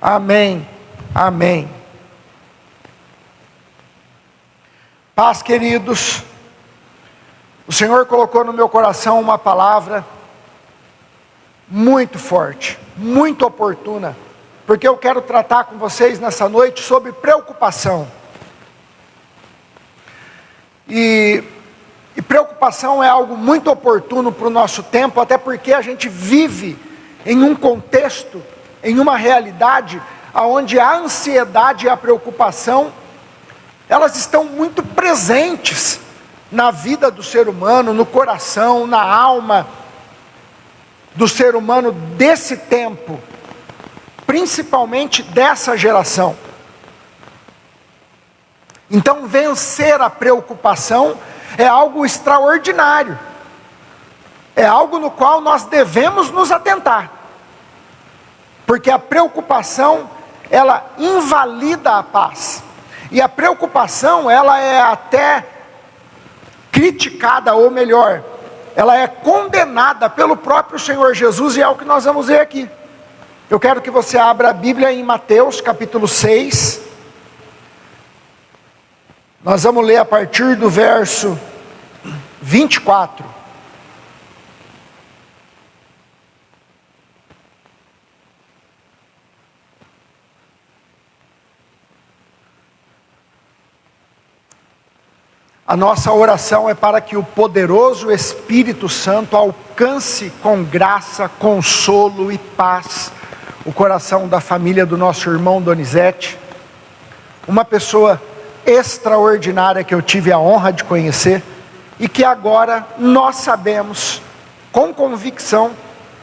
Amém. Amém. Paz, queridos. O Senhor colocou no meu coração uma palavra muito forte, muito oportuna, porque eu quero tratar com vocês nessa noite sobre preocupação. E preocupação é algo muito oportuno para o nosso tempo, até porque a gente vive em um contexto, em uma realidade, onde a ansiedade e a preocupação, elas estão muito presentes na vida do ser humano, no coração, na alma do ser humano desse tempo, principalmente dessa geração. Então, vencer a preocupação é algo extraordinário, é algo no qual nós devemos nos atentar, porque a preocupação, ela invalida a paz, e a preocupação, ela é até criticada, ou melhor, ela é condenada pelo próprio Senhor Jesus, e é o que nós vamos ver aqui. Eu quero que você abra a Bíblia em Mateus capítulo 6, nós vamos ler a partir do verso 24. A nossa oração é para que o poderoso Espírito Santo alcance com graça, consolo e paz o coração da família do nosso irmão Donizete, uma pessoa extraordinária que eu tive a honra de conhecer, e que agora nós sabemos com convicção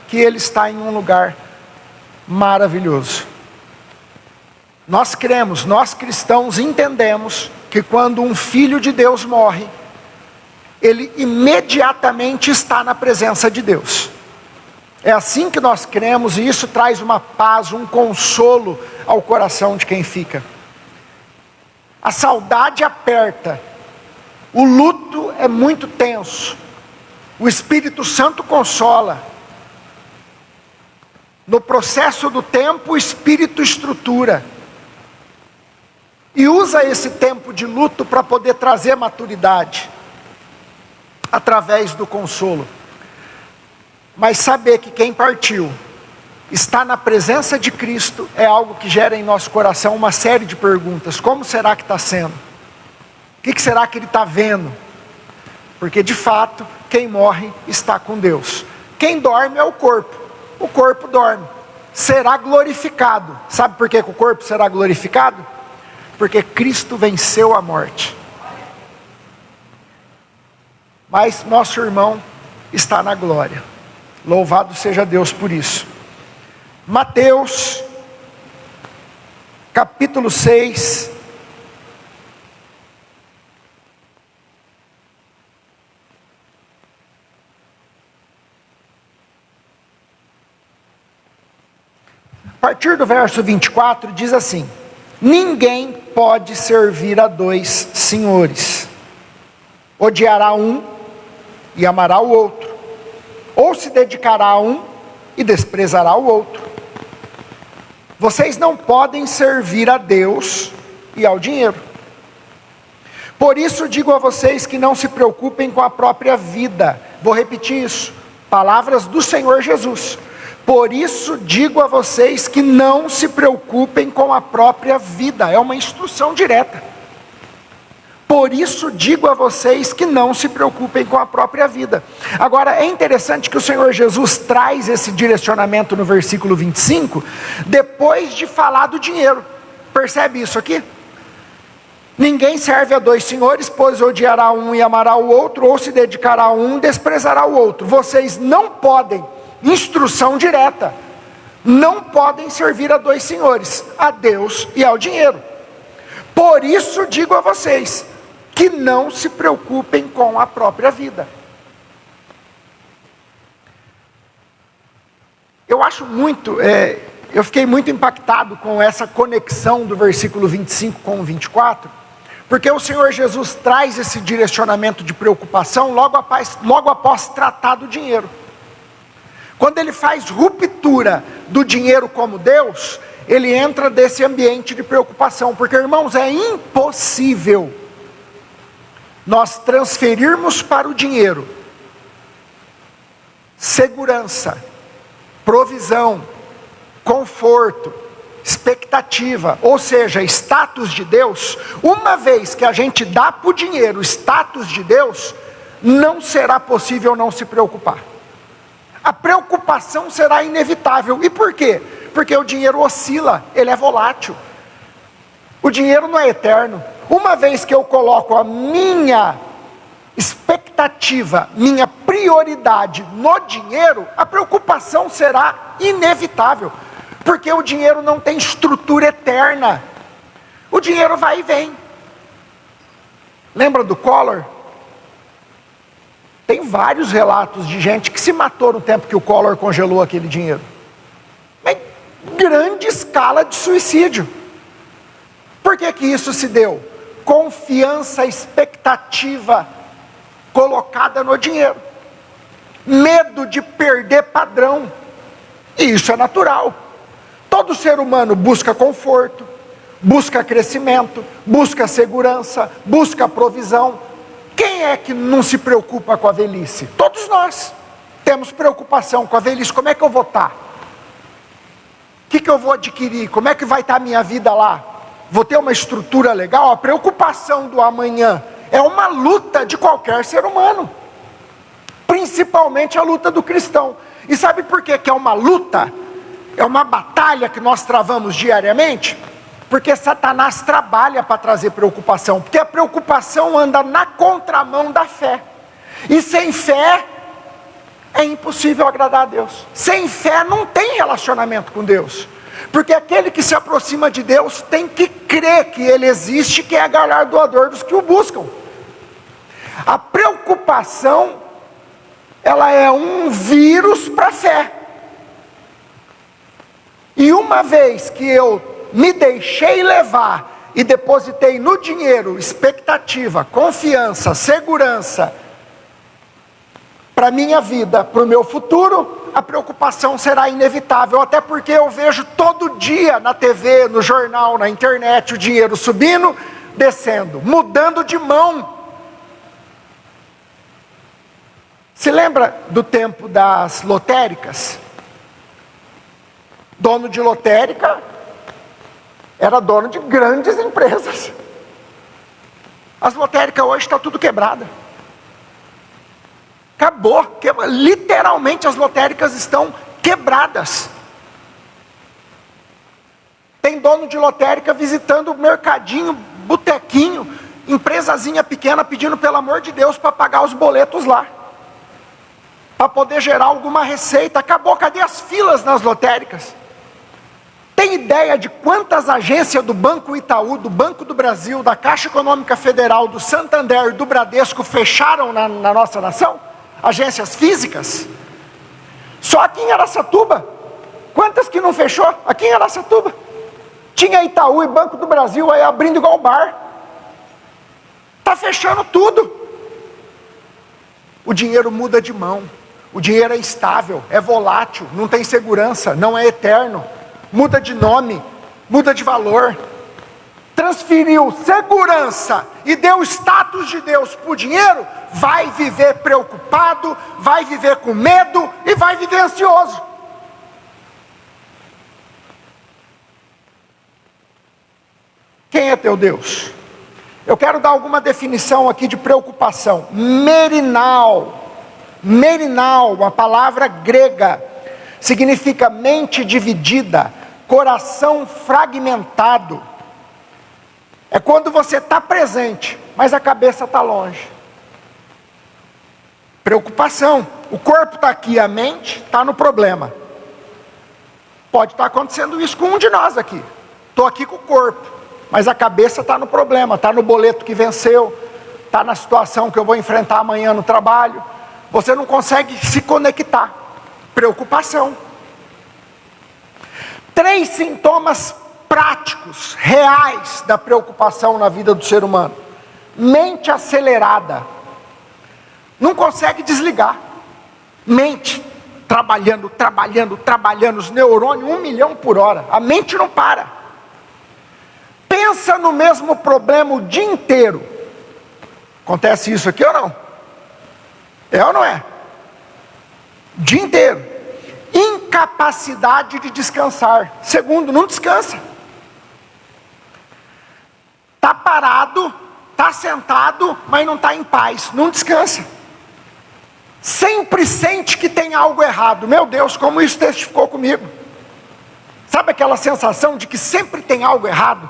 que ele está em um lugar maravilhoso. Nós cremos, nós cristãos entendemos que quando um filho de Deus morre, ele imediatamente está na presença de Deus. É assim que nós cremos, e isso traz uma paz, um consolo ao coração de quem fica. A saudade aperta, o luto é muito tenso, o Espírito Santo consola. No processo do tempo, o Espírito estrutura, e usa esse tempo de luto para poder trazer maturidade, através do consolo. Mas saber que quem partiu está na presença de Cristo é algo que gera em nosso coração uma série de perguntas. Como será que está sendo? O que será que ele está vendo? Porque de fato, quem morre está com Deus. Quem dorme é o corpo dorme, será glorificado. Sabe por que o corpo será glorificado? Porque Cristo venceu a morte. Mas nosso irmão está na glória. Louvado seja Deus por isso. Mateus, capítulo 6. A partir do verso 24 diz assim: ninguém pode servir a dois senhores. Odiará um e amará o outro, ou se dedicará a um e desprezará o outro. Vocês não podem servir a Deus e ao dinheiro. Por isso digo a vocês que não se preocupem com a própria vida. Vou repetir isso, palavras do Senhor Jesus. Por isso digo a vocês que não se preocupem com a própria vida. É uma instrução direta. Por isso digo a vocês que não se preocupem com a própria vida. Agora é interessante que o Senhor Jesus traz esse direcionamento no versículo 25, depois de falar do dinheiro. Percebe isso aqui? Ninguém serve a dois senhores, pois odiará um e amará o outro, ou se dedicará a um e desprezará o outro. Vocês não podem, instrução direta, não podem servir a dois senhores, a Deus e ao dinheiro. Por isso digo a vocês que não se preocupem com a própria vida. Eu acho muito, eu fiquei muito impactado com essa conexão do versículo 25 com o 24, porque o Senhor Jesus traz esse direcionamento de preocupação logo após tratar do dinheiro. Quando ele faz ruptura do dinheiro como Deus, ele entra desse ambiente de preocupação. Porque, irmãos, é impossível nós transferirmos para o dinheiro segurança, provisão, conforto, expectativa, ou seja, status de Deus. Uma vez que a gente dá para o dinheiro status de Deus, não será possível não se preocupar. A preocupação será inevitável. E por quê? Porque o dinheiro oscila, ele é volátil. O dinheiro não é eterno. Uma vez que eu coloco a minha expectativa, minha prioridade no dinheiro, a preocupação será inevitável. Porque o dinheiro não tem estrutura eterna. O dinheiro vai e vem. Lembra do Collor? Tem vários relatos de gente que se matou no tempo que o Collor congelou aquele dinheiro. Em grande escala de suicídio. Por que que isso se deu? Confiança, expectativa colocada no dinheiro. Medo de perder padrão. E isso é natural. Todo ser humano busca conforto, busca crescimento, busca segurança, busca provisão. Quem é que não se preocupa com a velhice? Todos nós temos preocupação com a velhice. Como é que eu vou estar? O que eu vou adquirir? Como é que vai estar a minha vida lá? Vou ter uma estrutura legal? A preocupação do amanhã é uma luta de qualquer ser humano. Principalmente a luta do cristão. E sabe por que que é uma luta? É uma batalha que nós travamos diariamente? Porque Satanás trabalha para trazer preocupação. Porque a preocupação anda na contramão da fé. E sem fé é impossível agradar a Deus. Sem fé não tem relacionamento com Deus. Porque aquele que se aproxima de Deus tem que crer que Ele existe, que é galardoador dos que o buscam. A preocupação, ela é um vírus para a fé. E uma vez que eu me deixei levar e depositei no dinheiro expectativa, confiança, segurança para a minha vida, para o meu futuro, a preocupação será inevitável. Até porque eu vejo todo dia na TV, no jornal, na internet, o dinheiro subindo, descendo, mudando de mão. Se lembra do tempo das lotéricas? Dono de lotérica era dono de grandes empresas. As lotéricas hoje estão tudo quebrada. Acabou, literalmente as lotéricas estão quebradas. Tem dono de lotérica visitando o mercadinho, botequinho, empresazinha pequena pedindo pelo amor de Deus para pagar os boletos lá. Para poder gerar alguma receita. Acabou, cadê as filas nas lotéricas? Tem ideia de quantas agências do Banco Itaú, do Banco do Brasil, da Caixa Econômica Federal, do Santander, do Bradesco fecharam na nossa nação? Agências físicas? Só aqui em Araçatuba. Quantas que não fechou? Aqui em Araçatuba. Tinha Itaú e Banco do Brasil aí abrindo igual bar. Está fechando tudo. O dinheiro muda de mão. O dinheiro é instável, é volátil, não tem segurança, não é eterno. Muda de nome, muda de valor. Transferiu segurança e deu status de Deus para o dinheiro, vai viver preocupado, vai viver com medo e vai viver ansioso. Quem é teu Deus? Eu quero dar alguma definição aqui de preocupação. Merinal, uma palavra grega, significa mente dividida, coração fragmentado. É quando você está presente, mas a cabeça está longe. Preocupação. O corpo está aqui, a mente está no problema. Pode estar acontecendo isso com um de nós aqui. Estou aqui com o corpo, mas a cabeça está no problema, está no boleto que venceu, está na situação que eu vou enfrentar amanhã no trabalho. Você não consegue se conectar. Preocupação. 3 sintomas práticos, reais da preocupação na vida do ser humano. Mente acelerada. Não consegue desligar. Mente. trabalhando, os neurônios 1 milhão por hora, a mente não para. Pensa no mesmo problema o dia inteiro. Acontece isso aqui ou não? É ou não é? O dia inteiro. Incapacidade de descansar. Segundo, não descansa. Está parado, está sentado, mas não está em paz, não descansa. Sempre sente que tem algo errado. Meu Deus, como isso testificou comigo. Sabe aquela sensação de que sempre tem algo errado?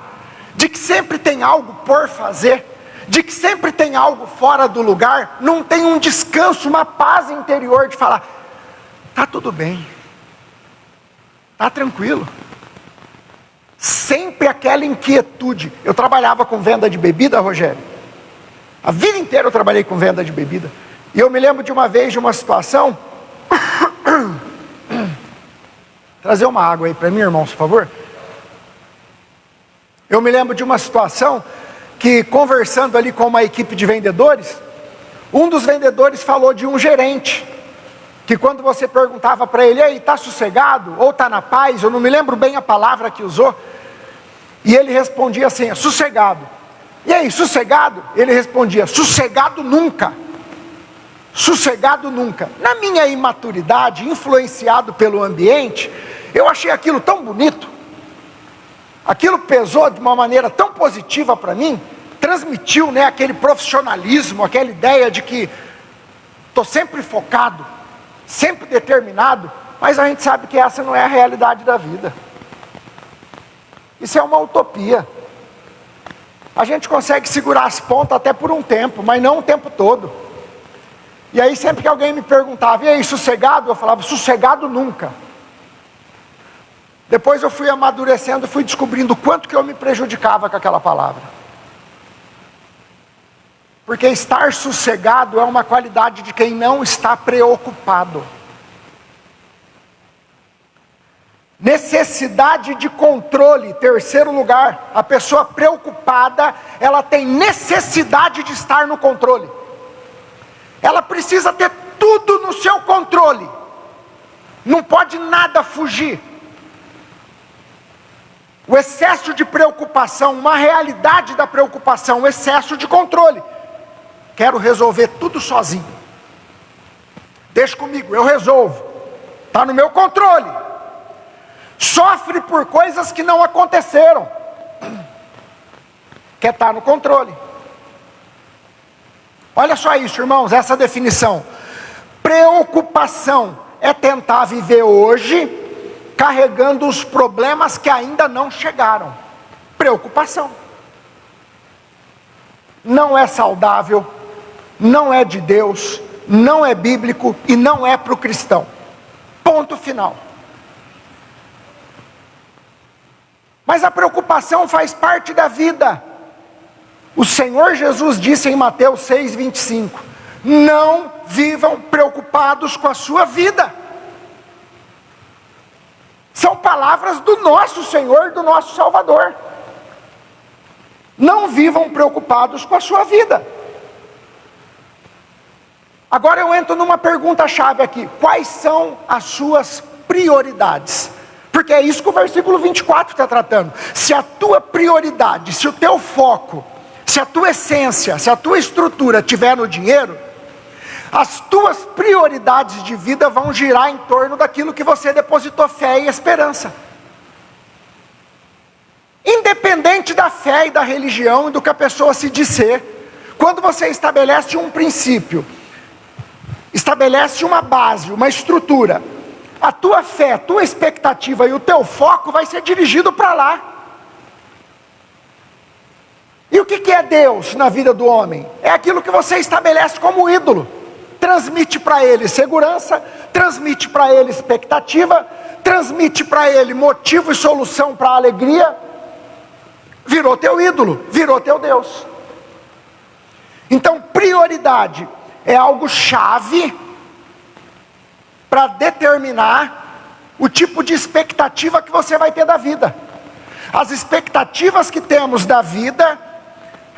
De que sempre tem algo por fazer? De que sempre tem algo fora do lugar? Não tem um descanso, uma paz interior de falar, está tudo bem, está tranquilo. Sempre aquela inquietude. Eu trabalhava com venda de bebida, Rogério. A vida inteira eu trabalhei com venda de bebida. E eu me lembro de uma vez, de uma situação. Trazer uma água aí para mim, irmão, por favor. Eu me lembro de uma situação que, conversando ali com uma equipe de vendedores, um dos vendedores falou de um gerente, que quando você perguntava para ele, ei, está sossegado? Ou está na paz? Eu não me lembro bem a palavra que usou. E ele respondia assim, sossegado. E aí, sossegado? Ele respondia, sossegado nunca. Sossegado nunca. Na minha imaturidade, influenciado pelo ambiente, eu achei aquilo tão bonito. Aquilo pesou de uma maneira tão positiva para mim, transmitiu, né, aquele profissionalismo, aquela ideia de que estou sempre focado, sempre determinado, mas a gente sabe que essa não é a realidade da vida. Isso é uma utopia. A gente consegue segurar as pontas até por um tempo, mas não o tempo todo. E aí sempre que alguém me perguntava, e aí, sossegado? Eu falava, sossegado nunca. Depois eu fui amadurecendo, fui descobrindo o quanto que eu me prejudicava com aquela palavra. Porque estar sossegado é uma qualidade de quem não está preocupado. Necessidade de controle, terceiro lugar. A pessoa preocupada, ela tem necessidade de estar no controle. Ela precisa ter tudo no seu controle. Não pode nada fugir. O excesso de preocupação, uma realidade da preocupação, o excesso de controle. Quero resolver tudo sozinho. Deixa comigo, eu resolvo. Está no meu controle. Sofre por coisas que não aconteceram. Quer estar no controle. Olha só isso, irmãos, essa definição. Preocupação é tentar viver hoje carregando os problemas que ainda não chegaram. Preocupação. Não é saudável, não é de Deus, não é bíblico e não é para o cristão. Ponto final. Mas a preocupação faz parte da vida. O Senhor Jesus disse em Mateus 6,25, não vivam preocupados com a sua vida. São palavras do nosso Senhor, do nosso Salvador. Não vivam preocupados com a sua vida. Agora eu entro numa pergunta-chave aqui. Quais são as suas prioridades? Porque é isso que o versículo 24 está tratando. Se a tua prioridade, se o teu foco, se a tua essência, se a tua estrutura estiver no dinheiro, as tuas prioridades de vida vão girar em torno daquilo que você depositou fé e esperança. Independente da fé e da religião e do que a pessoa se diz ser, quando você estabelece um princípio, estabelece uma base, uma estrutura, a tua fé, a tua expectativa e o teu foco vai ser dirigido para lá. E o que é Deus na vida do homem? É aquilo que você estabelece como ídolo. Transmite para ele segurança, transmite para ele expectativa, transmite para ele motivo e solução para a alegria. Virou teu ídolo, virou teu Deus. Então prioridade é algo chave para determinar o tipo de expectativa que você vai ter da vida. As expectativas que temos da vida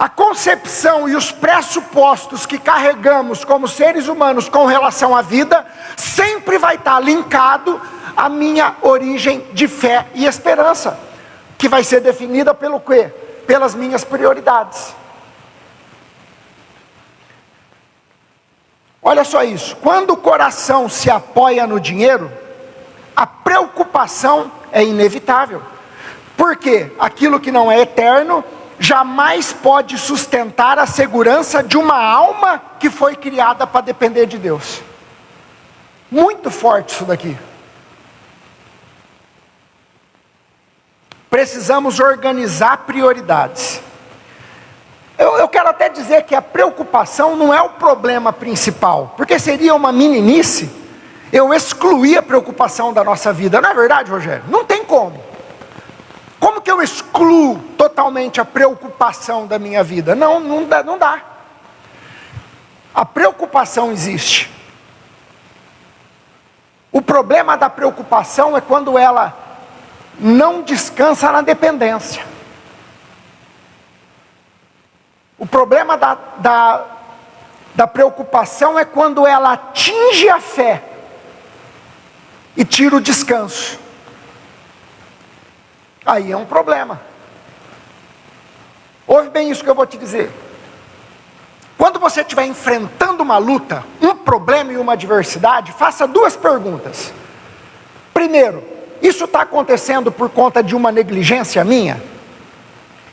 A concepção e os pressupostos que carregamos como seres humanos com relação à vida, sempre vai estar linkado à minha origem de fé e esperança, que vai ser definida pelo quê? Pelas minhas prioridades. Olha só isso, quando o coração se apoia no dinheiro, a preocupação é inevitável. Porque aquilo que não é eterno, jamais pode sustentar a segurança de uma alma que foi criada para depender de Deus. Muito forte isso daqui. Precisamos organizar prioridades. Eu quero até dizer que a preocupação não é o problema principal, porque seria uma meninice eu excluir a preocupação da nossa vida. Não é verdade, Rogério? Não tem como. Como que eu excluo totalmente a preocupação da minha vida? Não dá. A preocupação existe. O problema da preocupação é quando ela não descansa na dependência. O problema da preocupação é quando ela atinge a fé e tira o descanso. Aí é um problema. Ouve bem isso que eu vou te dizer. Quando você estiver enfrentando uma luta, um problema e uma adversidade, faça duas perguntas. Primeiro, isso está acontecendo por conta de uma negligência minha?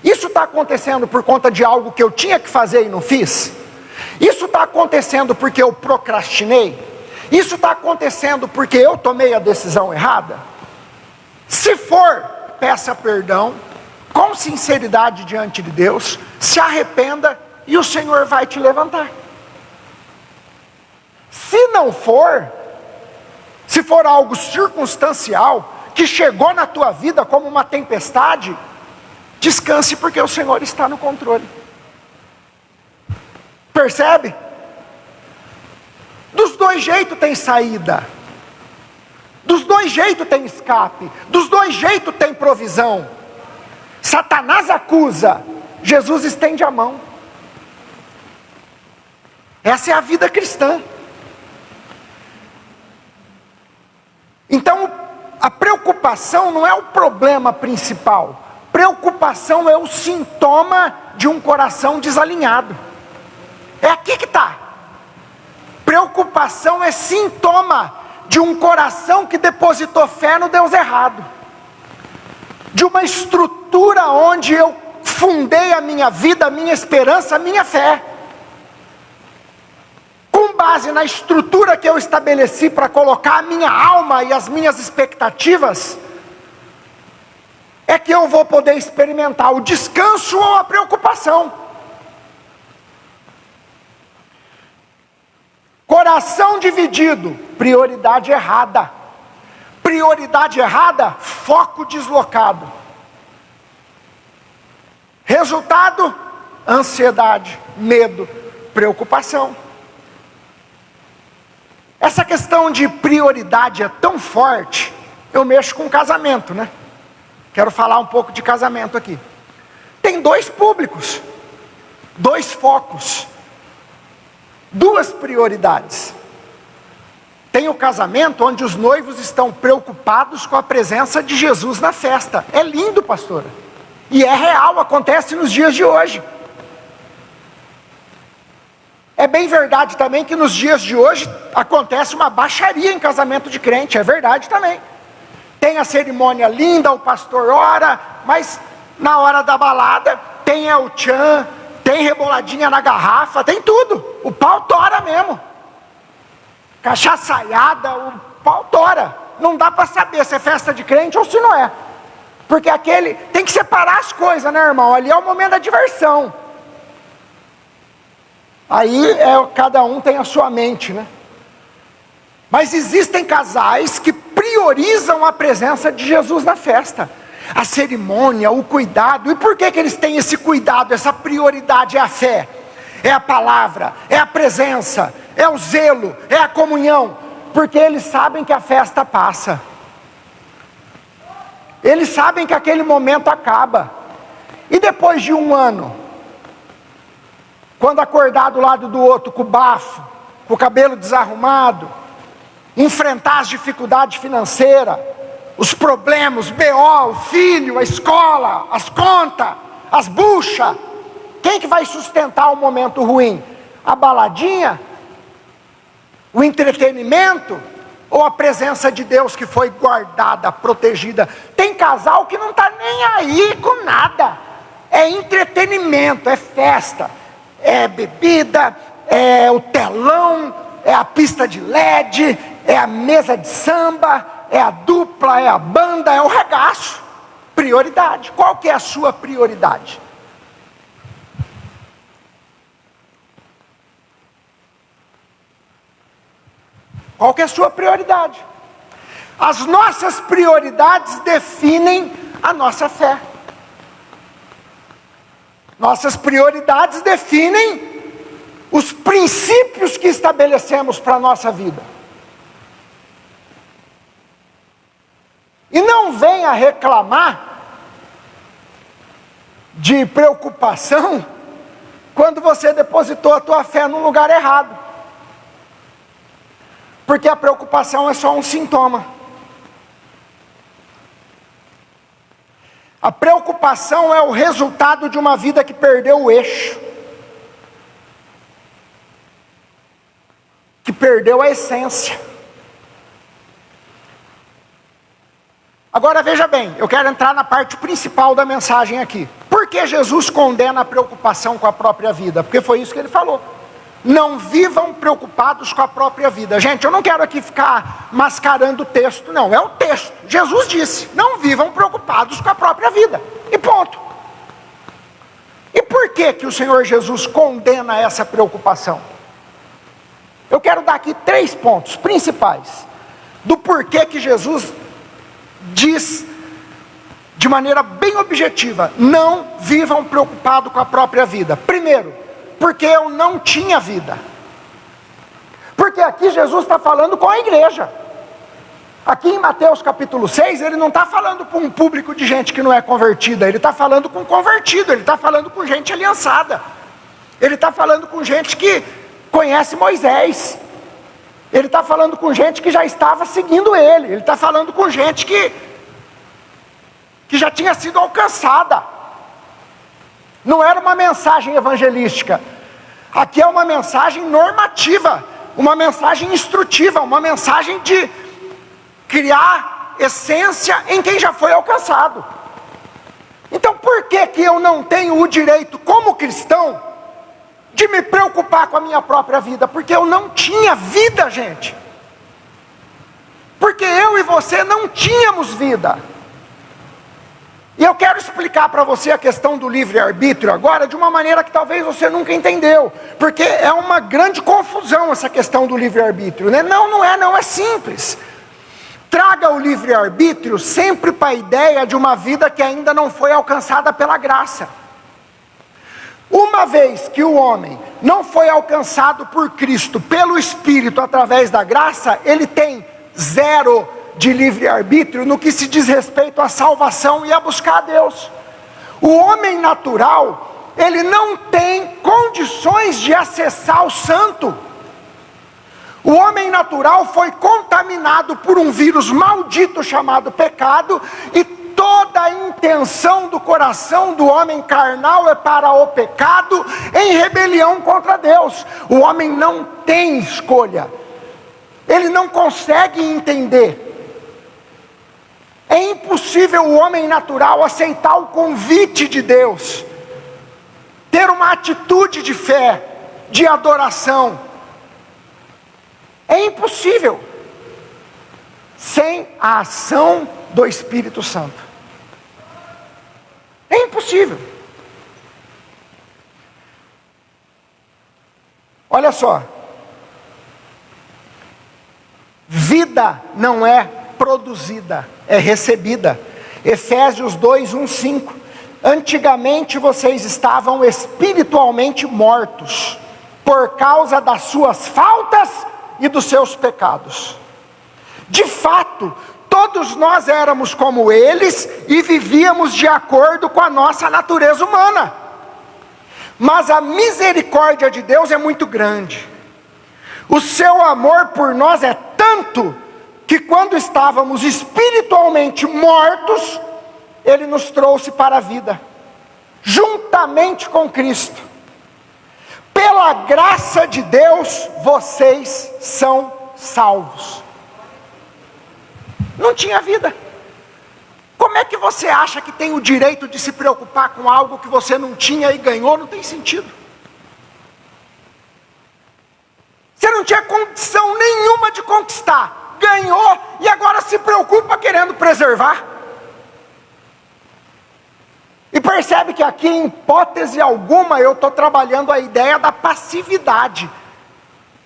Isso está acontecendo por conta de algo que eu tinha que fazer e não fiz? Isso está acontecendo porque eu procrastinei? Isso está acontecendo porque eu tomei a decisão errada? Se for, peça perdão, com sinceridade diante de Deus, se arrependa e o Senhor vai te levantar. Se não for, se for algo circunstancial, que chegou na tua vida como uma tempestade, descanse porque o Senhor está no controle. Percebe? Dos dois jeitos tem saída. Dos dois jeitos tem escape. Dos dois jeitos tem provisão. Satanás acusa, Jesus estende a mão. Essa é a vida cristã. Então, a preocupação não é o problema principal. Preocupação é o sintoma de um coração desalinhado. É aqui que está. Preocupação é sintoma de um coração que depositou fé no Deus errado. De uma estrutura onde eu fundei a minha vida, a minha esperança, a minha fé. Com base na estrutura que eu estabeleci para colocar a minha alma e as minhas expectativas, é que eu vou poder experimentar o descanso ou a preocupação. Coração dividido, prioridade errada. Prioridade errada, foco deslocado. Resultado, ansiedade, medo, preocupação. Essa questão de prioridade é tão forte, eu mexo com casamento, né? Quero falar um pouco de casamento aqui. Tem dois públicos, dois focos, duas prioridades. Tem o casamento onde os noivos estão preocupados com a presença de Jesus na festa. É lindo, pastora. E é real, acontece nos dias de hoje. É bem verdade também que nos dias de hoje acontece uma baixaria em casamento de crente. É verdade também. Tem a cerimônia linda, o pastor ora, mas na hora da balada tem el tchan, tem reboladinha na garrafa, tem tudo. O pau tora mesmo. Cachaçaiada, o pau tora. Não dá para saber se é festa de crente ou se não é. Porque aquele, tem que separar as coisas, né, irmão? Ali é o momento da diversão. Aí cada um tem a sua mente, né? Mas existem casais que priorizam a presença de Jesus na festa. A cerimônia, o cuidado. E por que eles têm esse cuidado, essa prioridade? É a fé, é a palavra, é a presença, é o zelo, é a comunhão. Porque eles sabem que a festa passa. Eles sabem que aquele momento acaba. E depois de um ano, Quando acordar do lado do outro com o bafo, com o cabelo desarrumado, enfrentar as dificuldades financeiras, os problemas, os BO, o filho, a escola, as contas, as buchas. Quem que vai sustentar o momento ruim? A baladinha? O entretenimento? Ou a presença de Deus que foi guardada, protegida? Tem casal que não está nem aí com nada. É entretenimento, é festa, é bebida, é o telão, é a pista de LED, é a mesa de samba, é a dupla, é a banda, é o regaço. Prioridade. Qual que é a sua prioridade? Qual que é a sua prioridade? As nossas prioridades definem a nossa fé. Nossas prioridades definem os princípios que estabelecemos para a nossa vida. E não venha reclamar de preocupação quando você depositou a tua fé no lugar errado. Porque a preocupação é só um sintoma. A preocupação é o resultado de uma vida que perdeu o eixo, que perdeu a essência. Agora veja bem, eu quero entrar na parte principal da mensagem aqui. Por que Jesus condena a preocupação com a própria vida? Porque foi isso que ele falou. Não vivam preocupados com a própria vida. Gente, eu não quero aqui ficar mascarando o texto, não. É o texto. Jesus disse, não vivam preocupados com a própria vida. E ponto. E por que que o Senhor Jesus condena essa preocupação? Eu quero dar aqui 3 pontos principais do porquê que Jesus diz de maneira bem objetiva, não vivam preocupados com a própria vida. Primeiro, porque eu não tinha vida. Porque aqui Jesus está falando com a igreja. Aqui em Mateus capítulo 6, ele não está falando para um público de gente que não é convertida, ele está falando com convertido, ele está falando com gente aliançada. Ele está falando com gente que conhece Moisés. Ele está falando com gente que já estava seguindo ele. Ele está falando com gente que já tinha sido alcançada. Não era uma mensagem evangelística. Aqui é uma mensagem normativa, uma mensagem instrutiva, uma mensagem de criar essência em quem já foi alcançado. Então por que que eu não tenho o direito, como cristão, de me preocupar com a minha própria vida? Porque eu não tinha vida, gente. Porque eu e você não tínhamos vida. E eu quero explicar para você a questão do livre-arbítrio agora de uma maneira que talvez você nunca entendeu. Porque é uma grande confusão essa questão do livre-arbítrio, né? Não é simples. Traga o livre-arbítrio sempre para a ideia de uma vida que ainda não foi alcançada pela graça. Uma vez que o homem não foi alcançado por Cristo, pelo Espírito, através da graça, ele tem 0 de livre-arbítrio no que se diz respeito à salvação e a buscar a Deus. O homem natural, ele não tem condições de acessar o santo. O homem natural foi contaminado por um vírus maldito chamado pecado, e toda a intenção do coração do homem carnal é para o pecado, em rebelião contra Deus. O homem não tem escolha. Ele não consegue entender. É impossível o homem natural aceitar o convite de Deus, ter uma atitude de fé, de adoração. É impossível sem a ação do Espírito Santo. É impossível. Olha só, vida não é produzida, é recebida. Efésios 2, 1, 5. Antigamente vocês estavam espiritualmente mortos, por causa das suas faltas e dos seus pecados. De fato, todos nós éramos como eles e vivíamos de acordo com a nossa natureza humana. Mas a misericórdia de Deus é muito grande. O seu amor por nós é tanto, que quando estávamos espiritualmente mortos, Ele nos trouxe para a vida, juntamente com Cristo. Pela graça de Deus, vocês são salvos. Não tinha vida. Como é que você acha que tem o direito de se preocupar com algo que você não tinha e ganhou? Não tem sentido. Você não tinha condição nenhuma de conquistar, ganhou e agora se preocupa querendo preservar. E percebe que aqui, em hipótese alguma, eu estou trabalhando a ideia da passividade.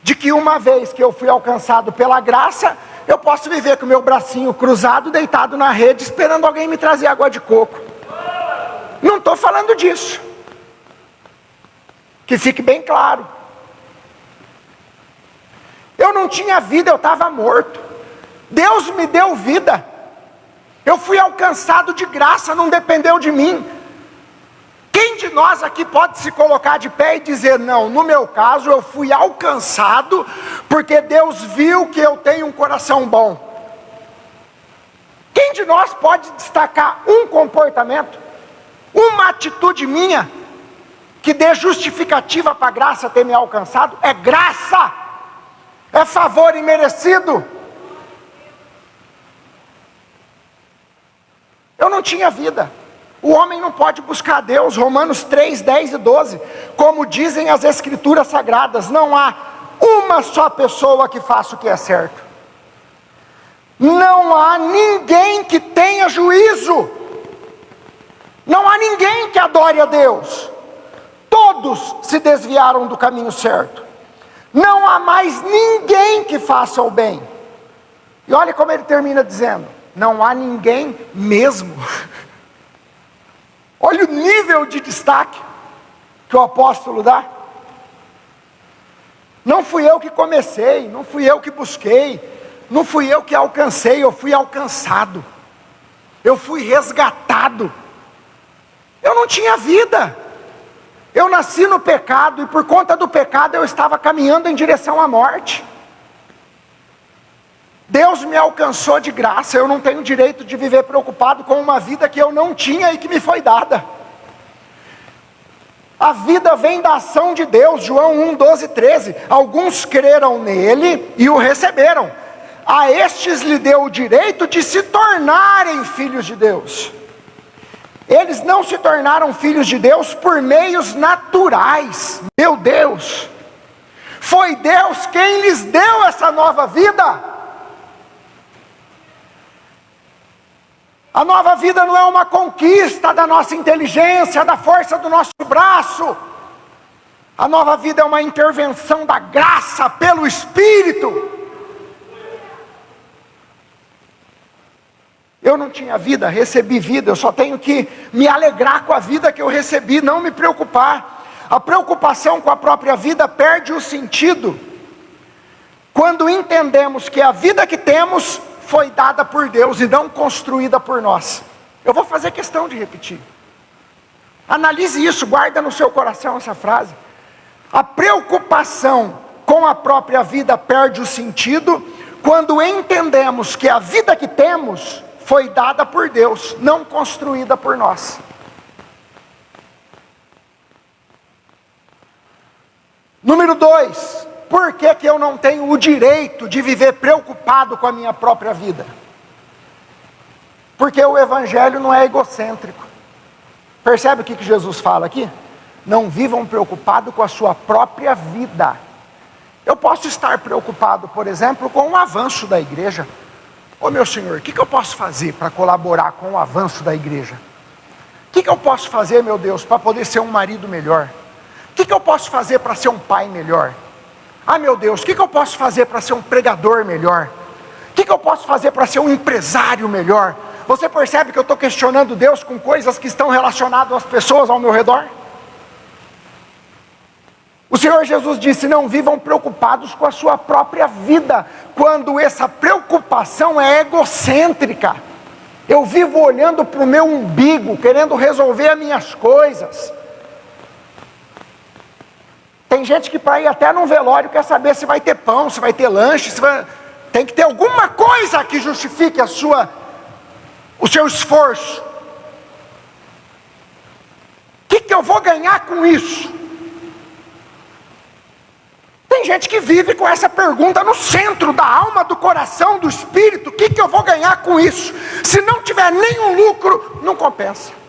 De que uma vez que eu fui alcançado pela graça, eu posso viver com o meu bracinho cruzado, deitado na rede, esperando alguém me trazer água de coco. Não estou falando disso. Que fique bem claro. Eu não tinha vida, eu estava morto. Deus me deu vida. Eu fui alcançado de graça, não dependeu de mim. Quem de nós aqui pode se colocar de pé e dizer, não, no meu caso eu fui alcançado, porque Deus viu que eu tenho um coração bom? Quem de nós pode destacar um comportamento, uma atitude minha, que dê justificativa para a graça ter me alcançado? É graça, é favor imerecido. Eu não tinha vida. O homem não pode buscar a Deus. Romanos 3, 10 e 12. Como dizem as Escrituras Sagradas, não há uma só pessoa que faça o que é certo. Não há ninguém que tenha juízo. Não há ninguém que adore a Deus. Todos se desviaram do caminho certo. Não há mais ninguém que faça o bem. E olha como ele termina dizendo, não há ninguém mesmo. Olha o nível de destaque que o apóstolo dá. Não fui eu que comecei, não fui eu que busquei, não fui eu que alcancei, eu fui alcançado. Eu fui resgatado. Eu não tinha vida. Eu nasci no pecado e por conta do pecado eu estava caminhando em direção à morte. Deus me alcançou de graça, eu não tenho direito de viver preocupado com uma vida que eu não tinha e que me foi dada. A vida vem da ação de Deus, João 1, 12, 13. Alguns creram nele e o receberam. A estes lhe deu o direito de se tornarem filhos de Deus. Eles não se tornaram filhos de Deus por meios naturais. Meu Deus! Foi Deus quem lhes deu essa nova vida. A nova vida não é uma conquista da nossa inteligência, da força do nosso braço. A nova vida é uma intervenção da graça pelo Espírito. Eu não tinha vida, recebi vida. Eu só tenho que me alegrar com a vida que eu recebi, não me preocupar. A preocupação com a própria vida perde o sentido quando entendemos que a vida que temos foi dada por Deus e não construída por nós. Eu vou fazer questão de repetir. Analise isso, guarda no seu coração essa frase. A preocupação com a própria vida perde o sentido quando entendemos que a vida que temos foi dada por Deus, não construída por nós. Número 2. Por que eu não tenho o direito de viver preocupado com a minha própria vida? Porque o Evangelho não é egocêntrico. Percebe o que Jesus fala aqui? Não vivam preocupados com a sua própria vida. Eu posso estar preocupado, por exemplo, com o avanço da igreja. Ô meu Senhor, o que eu posso fazer para colaborar com o avanço da igreja? O que eu posso fazer, meu Deus, para poder ser um marido melhor? O que eu posso fazer para ser um pai melhor? Ah, meu Deus, o que eu posso fazer para ser um pregador melhor? O que eu posso fazer para ser um empresário melhor? Você percebe que eu estou questionando Deus com coisas que estão relacionadas às pessoas ao meu redor? O Senhor Jesus disse, não vivam preocupados com a sua própria vida, quando essa preocupação é egocêntrica. Eu vivo olhando para o meu umbigo, querendo resolver as minhas coisas. Tem gente que para ir até num velório quer saber se vai ter pão, se vai ter lanche, tem que ter alguma coisa que justifique o seu esforço. O que eu vou ganhar com isso? Tem gente que vive com essa pergunta no centro da alma, do coração, do espírito: o que eu vou ganhar com isso? Se não tiver nenhum lucro, não compensa.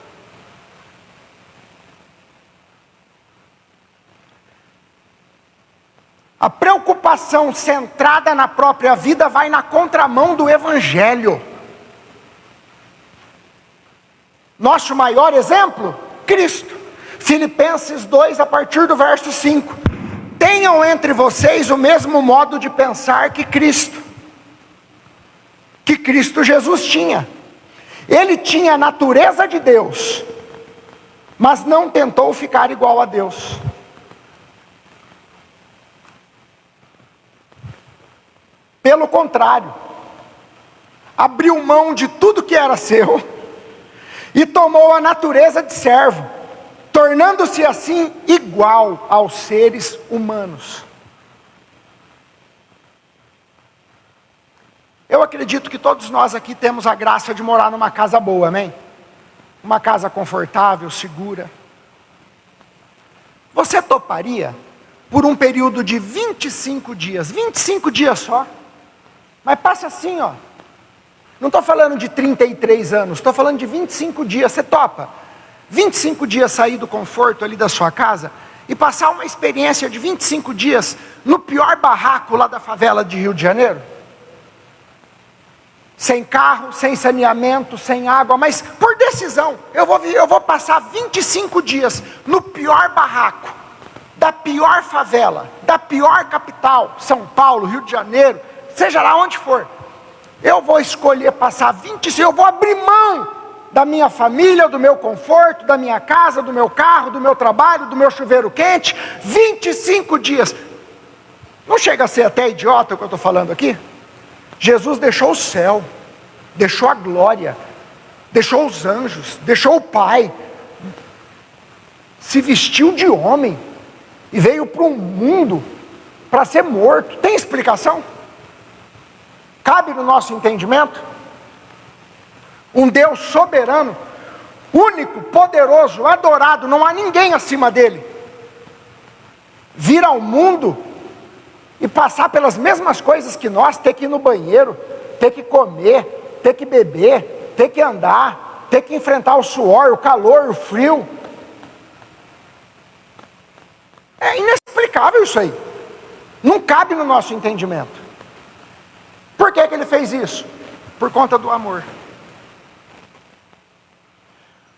A preocupação centrada na própria vida vai na contramão do Evangelho. Nosso maior exemplo? Cristo. Filipenses 2, a partir do verso 5. Tenham entre vocês o mesmo modo de pensar que Cristo Jesus tinha. Ele tinha a natureza de Deus, mas não tentou ficar igual a Deus. Pelo contrário, abriu mão de tudo que era seu e tomou a natureza de servo, tornando-se assim igual aos seres humanos. Eu acredito que todos nós aqui temos a graça de morar numa casa boa, amém? Uma casa confortável, segura. Você toparia por um período de 25 dias, 25 dias só? Mas passa assim, ó. Não estou falando de 33 anos, estou falando de 25 dias. Você topa 25 dias sair do conforto ali da sua casa e passar uma experiência de 25 dias no pior barraco lá da favela de Rio de Janeiro? Sem carro, sem saneamento, sem água, mas por decisão, eu vou passar 25 dias no pior barraco, da pior favela, da pior capital, São Paulo, Rio de Janeiro, seja lá onde for. Eu vou escolher passar 25, eu vou abrir mão da minha família, do meu conforto, da minha casa, do meu carro, do meu trabalho, do meu chuveiro quente, 25 dias. Não chega a ser até idiota o que eu estou falando aqui? Jesus deixou o céu, deixou a glória, deixou os anjos, deixou o Pai, se vestiu de homem e veio para um mundo para ser morto. Tem explicação? Cabe no nosso entendimento? Um Deus soberano, único, poderoso, adorado, não há ninguém acima dele, vir ao mundo e passar pelas mesmas coisas que nós, ter que ir no banheiro, ter que comer, ter que beber, ter que andar, ter que enfrentar o suor, o calor, o frio. É inexplicável isso aí. Não cabe no nosso entendimento. Por que ele fez isso? Por conta do amor.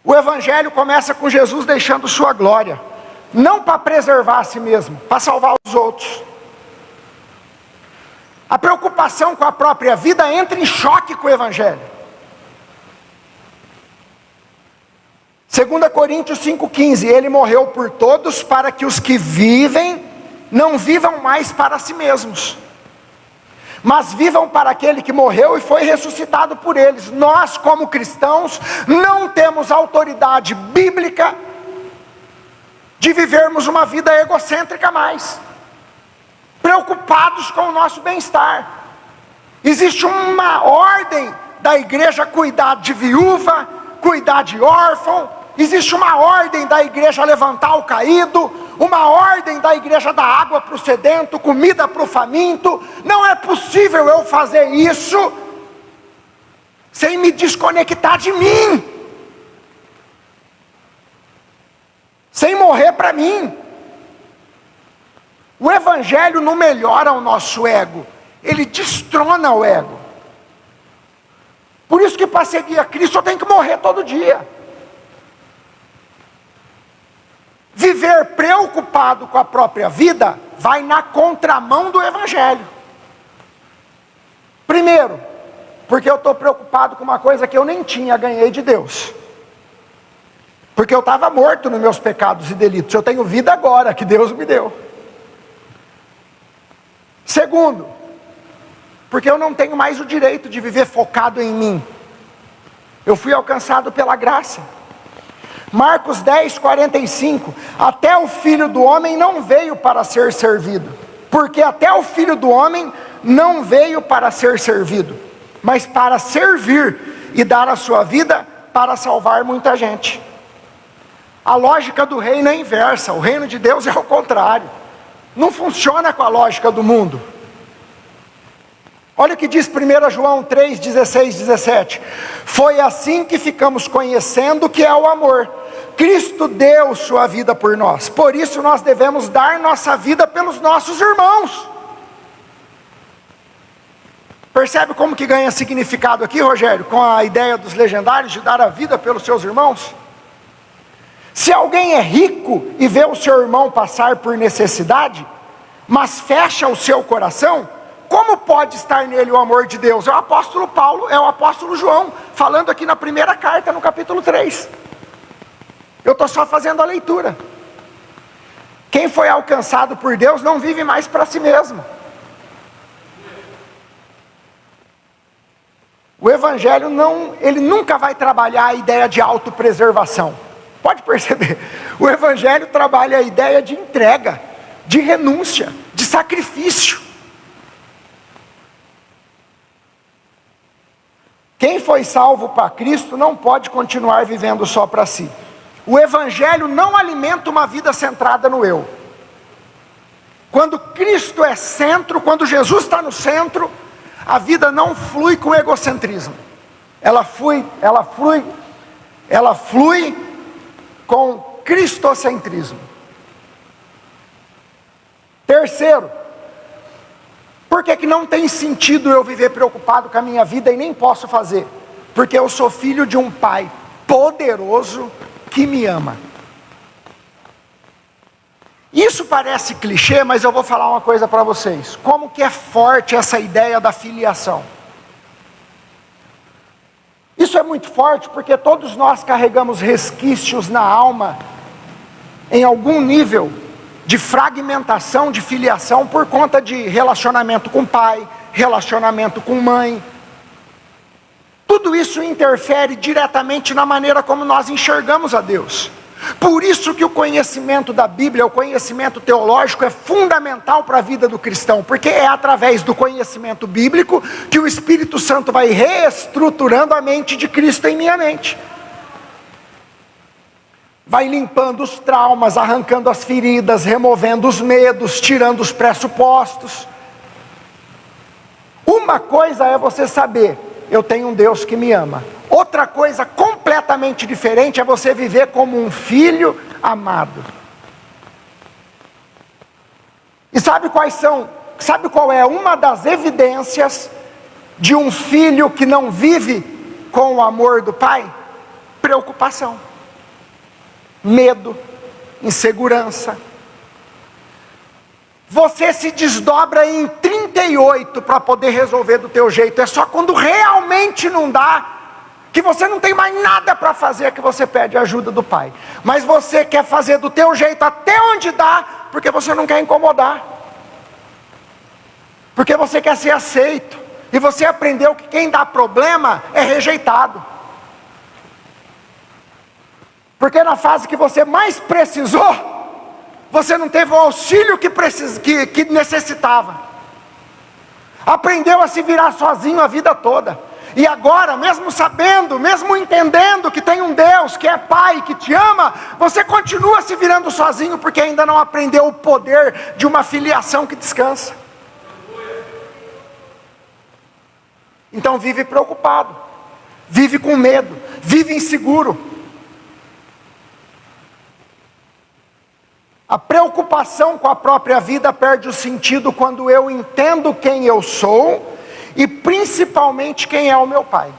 O Evangelho começa com Jesus deixando sua glória, não para preservar a si mesmo, para salvar os outros. A preocupação com a própria vida entra em choque com o Evangelho. 2 Coríntios 5,15, ele morreu por todos para que os que vivem, não vivam mais para si mesmos, mas vivam para aquele que morreu e foi ressuscitado por eles. Nós, como cristãos, não temos autoridade bíblica de vivermos uma vida egocêntrica mais, preocupados com o nosso bem-estar. Existe uma ordem da igreja cuidar de viúva, cuidar de órfão. Existe uma ordem da igreja levantar o caído, uma ordem da igreja dar água para o sedento, comida para o faminto. Não é possível eu fazer isso sem me desconectar de mim, sem morrer para mim. O Evangelho não melhora o nosso ego, ele destrona o ego. Por isso que para seguir a Cristo eu tenho que morrer todo dia. Viver preocupado com a própria vida vai na contramão do Evangelho. Primeiro, porque eu estou preocupado com uma coisa que eu nem tinha, ganhei de Deus. Porque eu estava morto nos meus pecados e delitos. Eu tenho vida agora, que Deus me deu. Segundo, porque eu não tenho mais o direito de viver focado em mim. Eu fui alcançado pela graça. Marcos 10, 45, até o Filho do Homem não veio para ser servido, porque até o Filho do Homem não veio para ser servido, mas para servir e dar a sua vida para salvar muita gente. A lógica do reino é inversa, o reino de Deus é o contrário, não funciona com a lógica do mundo. Olha o que diz 1 João 3, 16, 17. Foi assim que ficamos conhecendo o que é o amor. Cristo deu sua vida por nós. Por isso nós devemos dar nossa vida pelos nossos irmãos. Percebe como que ganha significado aqui, Rogério? Com a ideia dos legendários de dar a vida pelos seus irmãos? Se alguém é rico e vê o seu irmão passar por necessidade, mas fecha o seu coração, como pode estar nele o amor de Deus? É o apóstolo Paulo, é o apóstolo João, falando aqui na primeira carta, no capítulo 3. Eu estou só fazendo a leitura. Quem foi alcançado por Deus não vive mais para si mesmo. O Evangelho ele nunca vai trabalhar a ideia de autopreservação. Pode perceber, o Evangelho trabalha a ideia de entrega, de renúncia, de sacrifício. Quem foi salvo para Cristo não pode continuar vivendo só para si. O Evangelho não alimenta uma vida centrada no eu. Quando Cristo é centro, quando Jesus está no centro, a vida não flui com egocentrismo. Ela flui com cristocentrismo. Terceiro, por que não tem sentido eu viver preocupado com a minha vida e nem posso fazer? Porque eu sou filho de um Pai poderoso que me ama. Isso parece clichê, mas eu vou falar uma coisa para vocês. Como que é forte essa ideia da filiação? Isso é muito forte porque todos nós carregamos resquícios na alma, em algum nível de fragmentação de filiação por conta de relacionamento com pai, relacionamento com mãe. Tudo isso interfere diretamente na maneira como nós enxergamos a Deus. Por isso que o conhecimento da Bíblia, o conhecimento teológico é fundamental para a vida do cristão, porque é através do conhecimento bíblico que o Espírito Santo vai reestruturando a mente de Cristo em minha mente. Vai limpando os traumas, arrancando as feridas, removendo os medos, tirando os pressupostos. Uma coisa é você saber, eu tenho um Deus que me ama. Outra coisa completamente diferente é você viver como um filho amado. E sabe qual é uma das evidências de um filho que não vive com o amor do pai? Preocupação, medo, insegurança. Você se desdobra em 38 para poder resolver do teu jeito. É só quando realmente não dá, que você não tem mais nada para fazer, que você pede ajuda do pai. Mas você quer fazer do teu jeito até onde dá, porque você não quer incomodar. Porque você quer ser aceito. E você aprendeu que quem dá problema é rejeitado. Porque na fase que você mais precisou, você não teve o auxílio que necessitava. Aprendeu a se virar sozinho a vida toda. E agora, mesmo sabendo, mesmo entendendo que tem um Deus que é Pai, que te ama, você continua se virando sozinho porque ainda não aprendeu o poder de uma filiação que descansa. Então vive preocupado, vive com medo, vive inseguro. A preocupação com a própria vida perde o sentido quando eu entendo quem eu sou e principalmente quem é o meu pai.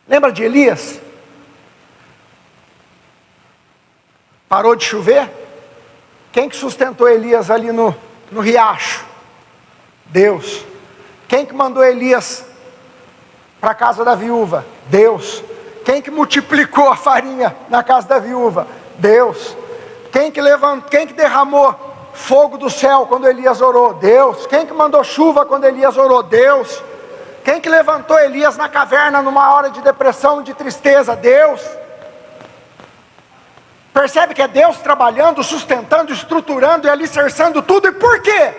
Lembra de Elias? Parou de chover? Quem que sustentou Elias ali no riacho? Deus. Quem que mandou Elias para a casa da viúva? Deus. Quem que multiplicou a farinha na casa da viúva? Deus. Quem que derramou fogo do céu quando Elias orou? Deus. Quem que mandou chuva quando Elias orou? Deus. Quem que levantou Elias na caverna numa hora de depressão, de tristeza? Deus. Percebe que é Deus trabalhando, sustentando, estruturando e alicerçando tudo. E por quê?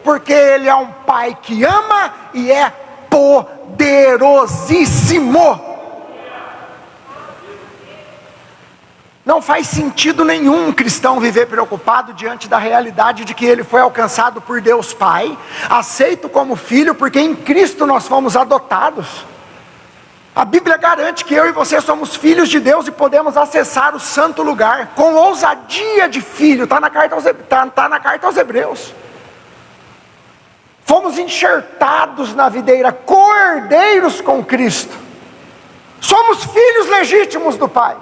Porque Ele é um Pai que ama e é poderosíssimo. Não faz sentido nenhum um cristão viver preocupado diante da realidade de que ele foi alcançado por Deus Pai, aceito como filho, porque em Cristo nós fomos adotados. A Bíblia garante que eu e você somos filhos de Deus e podemos acessar o santo lugar com ousadia de filho. Está na carta aos Hebreus. Fomos enxertados na videira, co-herdeiros com Cristo. Somos filhos legítimos do Pai.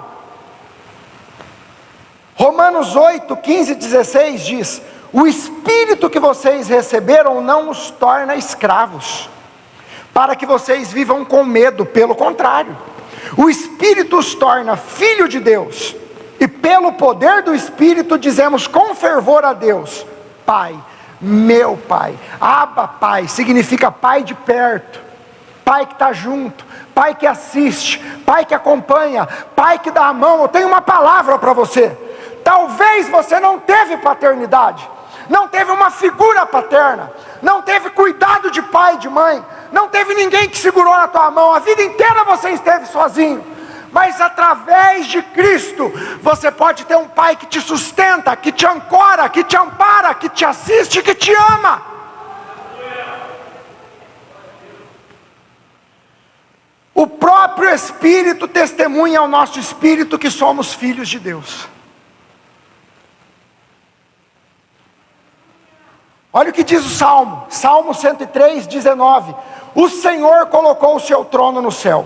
Romanos 8, 15 e 16 diz: o Espírito que vocês receberam não os torna escravos, para que vocês vivam com medo. Pelo contrário, o Espírito os torna filho de Deus, e pelo poder do Espírito dizemos com fervor a Deus: Pai, meu Pai. Abba Pai significa Pai de perto, Pai que está junto, Pai que assiste, Pai que acompanha, Pai que dá a mão. Eu tenho uma palavra para você. Talvez você não teve paternidade, não teve uma figura paterna, não teve cuidado de pai e de mãe, não teve ninguém que segurou na tua mão, a vida inteira você esteve sozinho. Mas através de Cristo, você pode ter um Pai que te sustenta, que te ancora, que te ampara, que te assiste, que te ama. O próprio Espírito testemunha ao nosso espírito que somos filhos de Deus. Olha o que diz o Salmo, Salmo 103, 19. O Senhor colocou o seu trono no céu,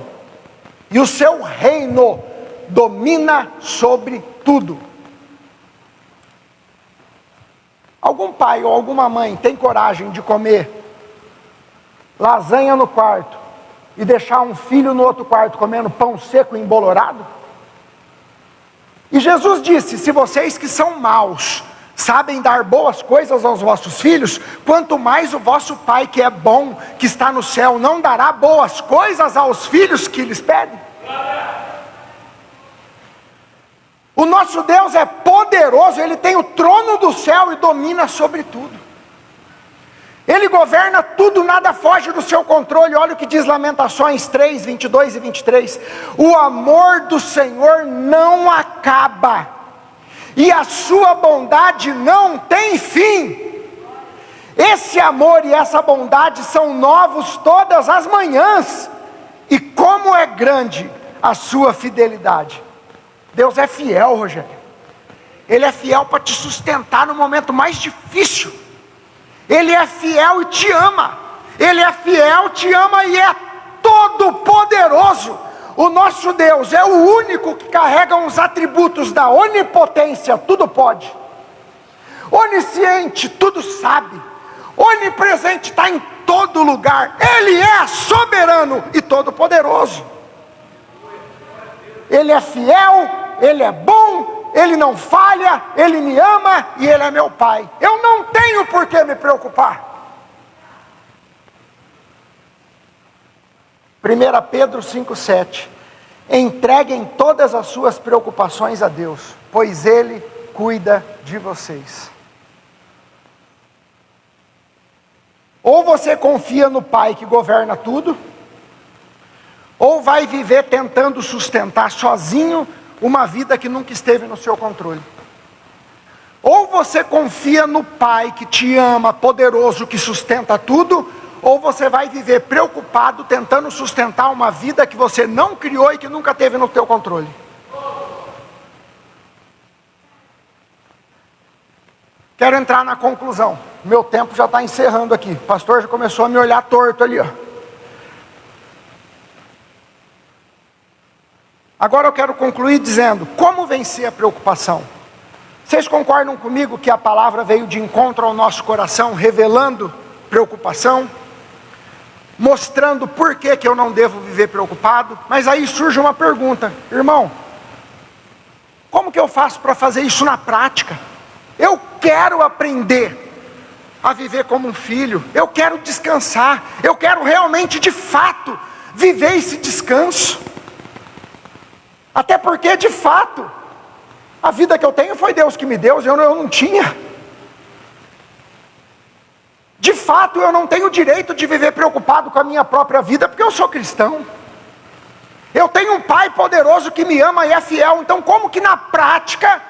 e o seu reino domina sobre tudo. Algum pai ou alguma mãe tem coragem de comer lasanha no quarto e deixar um filho no outro quarto comendo pão seco e embolorado? E Jesus disse: se vocês que são maus sabem dar boas coisas aos vossos filhos, quanto mais o vosso Pai que é bom, que está no céu, não dará boas coisas aos filhos que lhes pedem? O nosso Deus é poderoso, Ele tem o trono do céu e domina sobre tudo. Ele governa tudo, nada foge do seu controle. Olha o que diz Lamentações 3, 22 e 23. O amor do Senhor não acaba, e a sua bondade não tem fim. Esse amor e essa bondade são novos todas as manhãs, e como é grande a sua fidelidade. Deus é fiel, Rogério. Ele é fiel para te sustentar no momento mais difícil. Ele é fiel e te ama. Ele é fiel, te ama e é todo poderoso. O nosso Deus é o único que carrega os atributos da onipotência, tudo pode. Onisciente, tudo sabe. Onipresente, está em todo lugar. Ele é soberano e todo poderoso. Ele é fiel, Ele é bom, Ele não falha, Ele me ama e Ele é meu Pai. Eu não tenho por que me preocupar. 1 Pedro 5,7. Entreguem todas as suas preocupações a Deus, pois Ele cuida de vocês. Ou você confia no Pai que governa tudo, ou vai viver tentando sustentar sozinho uma vida que nunca esteve no seu controle. Ou você confia no Pai que te ama, poderoso, que sustenta tudo, ou você vai viver preocupado, tentando sustentar uma vida que você não criou e que nunca teve no teu controle. Quero entrar na conclusão. Meu tempo já está encerrando aqui. O pastor já começou a me olhar torto ali, ó. Agora eu quero concluir dizendo, como vencer a preocupação? Vocês concordam comigo que a palavra veio de encontro ao nosso coração, revelando preocupação? Mostrando por que eu não devo viver preocupado? Mas aí surge uma pergunta, irmão, como que eu faço para fazer isso na prática? Eu quero aprender a viver como um filho. Eu quero descansar. Eu quero realmente, de fato, viver esse descanso. Até porque, de fato, a vida que eu tenho foi Deus que me deu, eu não tinha. De fato, eu não tenho o direito de viver preocupado com a minha própria vida, porque eu sou cristão. Eu tenho um Pai poderoso que me ama e é fiel. Então, como que na prática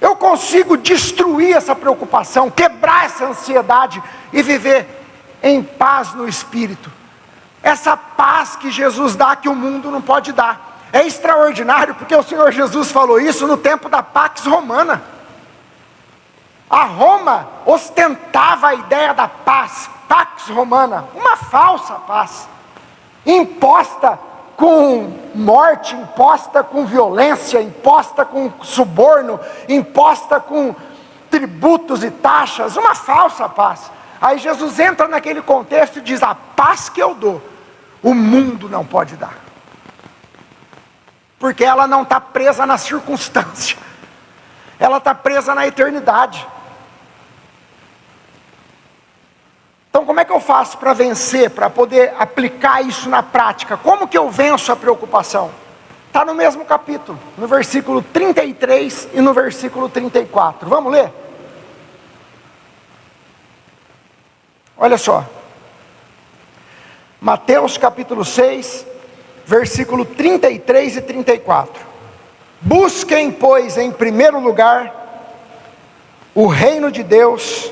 eu consigo destruir essa preocupação, quebrar essa ansiedade e viver em paz no Espírito? Essa paz que Jesus dá, que o mundo não pode dar. É extraordinário, porque o Senhor Jesus falou isso no tempo da Pax Romana. A Roma ostentava a ideia da paz, Pax Romana, uma falsa paz, imposta com morte, imposta com violência, imposta com suborno, imposta com tributos e taxas, uma falsa paz. Aí Jesus entra naquele contexto e diz: a paz que eu dou, o mundo não pode dar, porque ela não está presa na circunstância, ela está presa na eternidade. Então, como é que eu faço para vencer, para poder aplicar isso na prática? Como que eu venço a preocupação? Está no mesmo capítulo, no versículo 33 e no versículo 34. Vamos ler? Olha só. Mateus capítulo 6, versículo 33 e 34. Busquem, pois, em primeiro lugar, o reino de Deus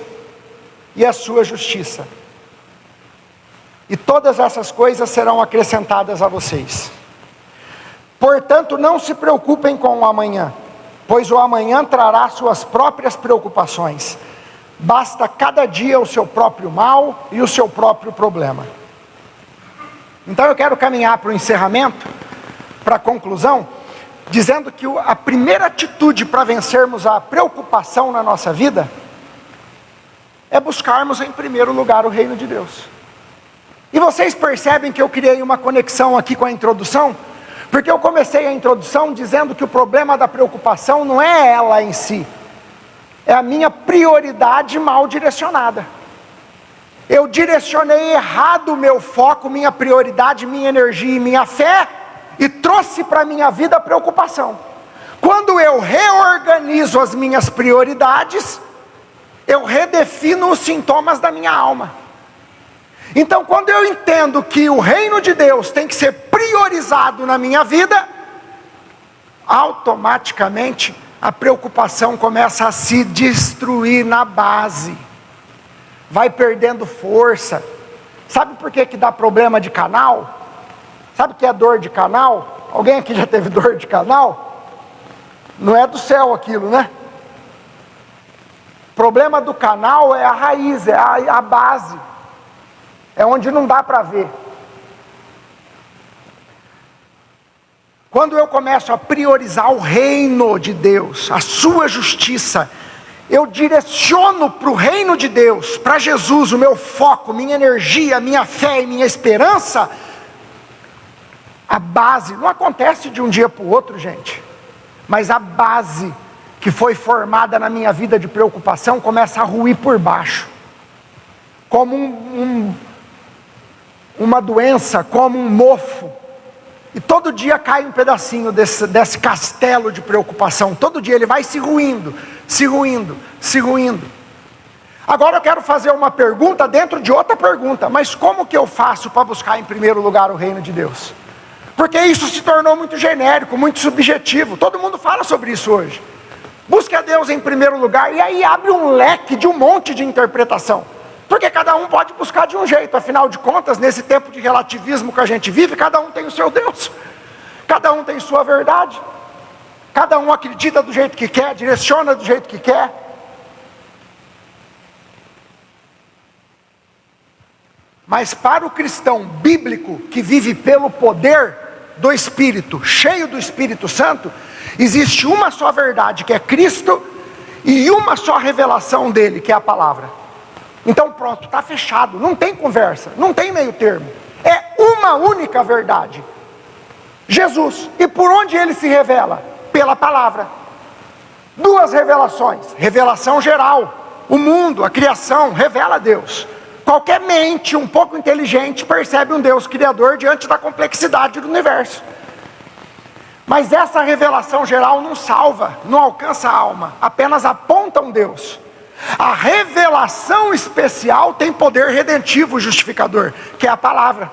e a sua justiça, e todas essas coisas serão acrescentadas a vocês. Portanto, não se preocupem com o amanhã, pois o amanhã trará suas próprias preocupações. Basta cada dia o seu próprio mal e o seu próprio problema. Então eu quero caminhar para o encerramento, para a conclusão, dizendo que a primeira atitude para vencermos a preocupação na nossa vida é buscarmos em primeiro lugar o reino de Deus. E vocês percebem que eu criei uma conexão aqui com a introdução? Porque eu comecei a introdução dizendo que o problema da preocupação não é ela em si, é a minha prioridade mal direcionada. Eu direcionei errado o meu foco, minha prioridade, minha energia e minha fé, e trouxe para a minha vida a preocupação. Quando eu reorganizo as minhas prioridades, eu redefino os sintomas da minha alma. Então, quando eu entendo que o reino de Deus tem que ser priorizado na minha vida, automaticamente a preocupação começa a se destruir na base, vai perdendo força. Sabe por que dá problema de canal? Sabe o que é dor de canal? Alguém aqui já teve dor de canal? Não é do céu aquilo, né? O problema do canal é a raiz, é a base, é onde não dá para ver. Quando eu começo a priorizar o reino de Deus, a sua justiça, eu direciono para o reino de Deus, para Jesus, o meu foco, minha energia, minha fé e minha esperança, a base, não acontece de um dia para o outro, gente, mas a base que foi formada na minha vida de preocupação começa a ruir por baixo, como uma doença, como um mofo. E todo dia cai um pedacinho desse castelo de preocupação. Todo dia ele vai se ruindo, se ruindo, se ruindo. Agora eu quero fazer uma pergunta dentro de outra pergunta. Mas como que eu faço para buscar em primeiro lugar o reino de Deus? Porque isso se tornou muito genérico, muito subjetivo. Todo mundo fala sobre isso hoje. Busque a Deus em primeiro lugar. E aí abre um leque de um monte de interpretação. Porque cada um pode buscar de um jeito. Afinal de contas, nesse tempo de relativismo que a gente vive, cada um tem o seu Deus. Cada um tem sua verdade. Cada um acredita do jeito que quer, direciona do jeito que quer. Mas para o cristão bíblico, que vive pelo poder do Espírito, cheio do Espírito Santo, existe uma só verdade, que é Cristo, e uma só revelação dele, que é a palavra. Então pronto, está fechado, não tem conversa, não tem meio termo, é uma única verdade, Jesus. E por onde ele se revela? Pela palavra. Duas revelações, revelação geral, o mundo, a criação, revela Deus. Qualquer mente um pouco inteligente percebe um Deus criador diante da complexidade do universo. Mas essa revelação geral não salva, não alcança a alma, apenas aponta um Deus. A revelação especial tem poder redentivo justificador, que é a palavra.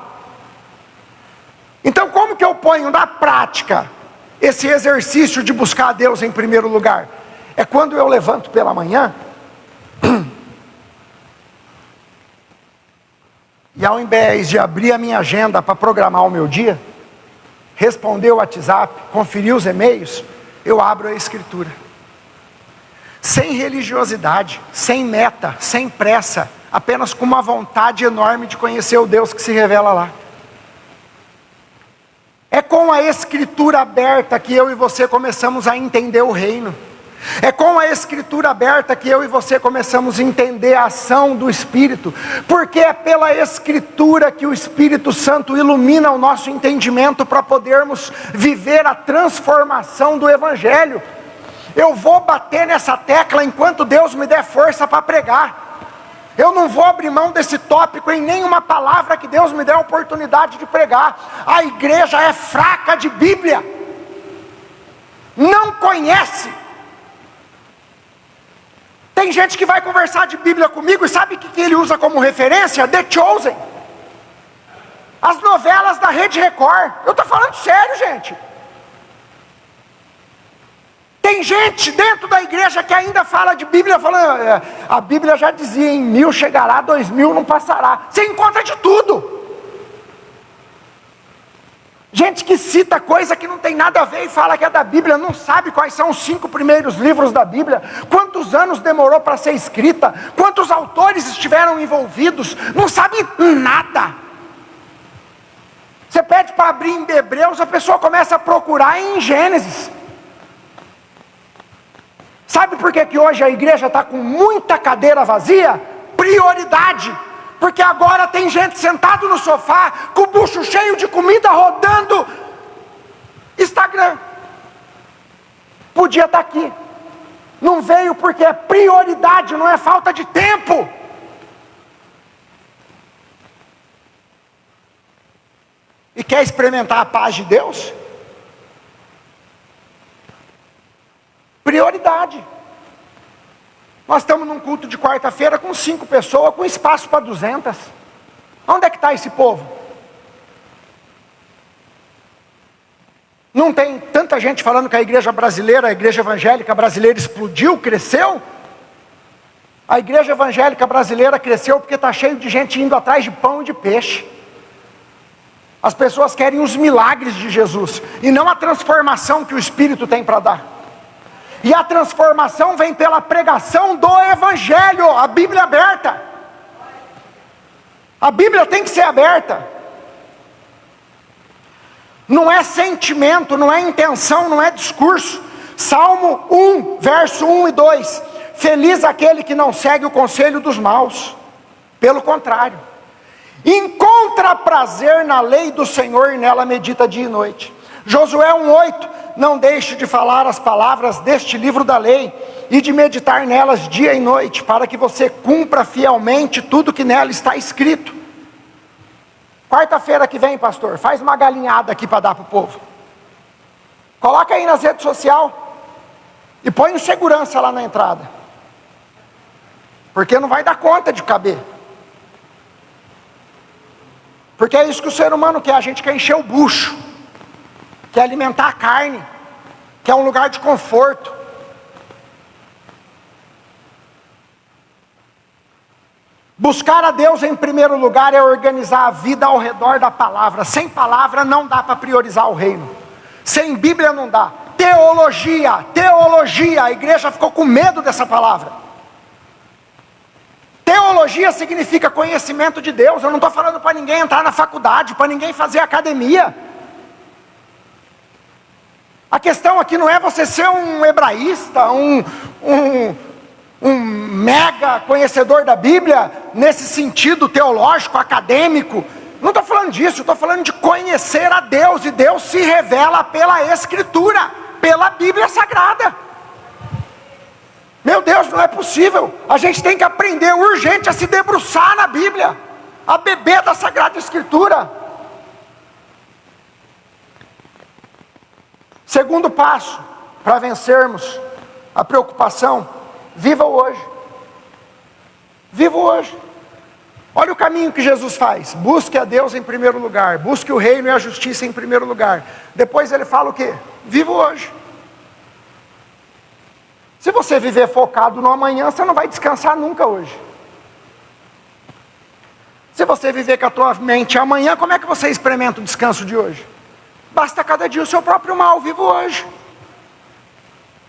Então como que eu ponho na prática esse exercício de buscar a Deus em primeiro lugar? É quando eu levanto pela manhã e ao invés de abrir a minha agenda para programar o meu dia, responder o WhatsApp, conferir os e-mails, eu abro a Escritura. Sem religiosidade, sem meta, sem pressa, apenas com uma vontade enorme de conhecer o Deus que se revela lá. É com a Escritura aberta que eu e você começamos a entender o reino. É com a Escritura aberta que eu e você começamos a entender a ação do Espírito, porque é pela Escritura que o Espírito Santo ilumina o nosso entendimento para podermos viver a transformação do Evangelho. Eu vou bater nessa tecla enquanto Deus me der força para pregar. Eu não vou abrir mão desse tópico em nenhuma palavra que Deus me der a oportunidade de pregar. A igreja é fraca de Bíblia, não conhece. Tem gente que vai conversar de Bíblia comigo e sabe o que ele usa como referência? The Chosen, as novelas da Rede Record. Eu estou falando sério, gente. Tem gente dentro da igreja que ainda fala de Bíblia, falando, a Bíblia já dizia, em 1000 chegará, 2000 não passará. Você encontra de tudo. Gente que cita coisa que não tem nada a ver e fala que é da Bíblia, não sabe quais são os 5 primeiros livros da Bíblia, quantos anos demorou para ser escrita, quantos autores estiveram envolvidos, não sabe nada. Você pede para abrir em Hebreus, a pessoa começa a procurar em Gênesis. Sabe por que hoje a igreja está com muita cadeira vazia? Prioridade. Porque agora tem gente sentado no sofá, com o bucho cheio de comida, rodando Instagram. Podia estar aqui. Não veio porque é prioridade, não é falta de tempo. E quer experimentar a paz de Deus? Prioridade. Nós estamos num culto de quarta-feira com 5 pessoas, com espaço para 200. Onde é que está esse povo? Não tem tanta gente falando que a igreja brasileira, a igreja evangélica brasileira explodiu, cresceu? A igreja evangélica brasileira cresceu porque está cheio de gente indo atrás de pão e de peixe. As pessoas querem os milagres de Jesus, e não a transformação que o Espírito tem para dar. E a transformação vem pela pregação do Evangelho, a Bíblia aberta. A Bíblia tem que ser aberta. Não é sentimento, não é intenção, não é discurso. Salmo 1, verso 1 e 2. Feliz aquele que não segue o conselho dos maus. Pelo contrário, encontra prazer na lei do Senhor e nela medita dia e noite. Josué 1:8, não deixe de falar as palavras deste livro da lei e de meditar nelas dia e noite, para que você cumpra fielmente tudo que nela está escrito. Quarta-feira que vem, pastor, faz uma galinhada aqui para dar para o povo. Coloca aí nas redes sociais e põe um segurança lá na entrada, porque não vai dar conta de caber. Porque é isso que o ser humano quer, a gente quer encher o bucho, quer alimentar a carne, quer um lugar de conforto. Buscar a Deus em primeiro lugar é organizar a vida ao redor da palavra. Sem palavra não dá para priorizar o reino. Sem Bíblia não dá. Teologia, a igreja ficou com medo dessa palavra. Teologia significa conhecimento de Deus. Eu não estou falando para ninguém entrar na faculdade, para ninguém fazer academia. A questão aqui não é você ser um hebraísta, um mega conhecedor da Bíblia, nesse sentido teológico, acadêmico. Não estou falando disso, estou falando de conhecer a Deus, e Deus se revela pela Escritura, pela Bíblia Sagrada. Meu Deus, não é possível. A gente tem que aprender urgente a se debruçar na Bíblia, a beber da Sagrada Escritura. Segundo passo, para vencermos a preocupação: viva o hoje. Viva o hoje. Olha o caminho que Jesus faz: busque a Deus em primeiro lugar, busque o reino e a justiça em primeiro lugar. Depois ele fala o quê? Viva o hoje. Se você viver focado no amanhã, você não vai descansar nunca hoje. Se você viver com a tua mente amanhã, como é que você experimenta o descanso de hoje? Basta cada dia o seu próprio mal. Viva hoje.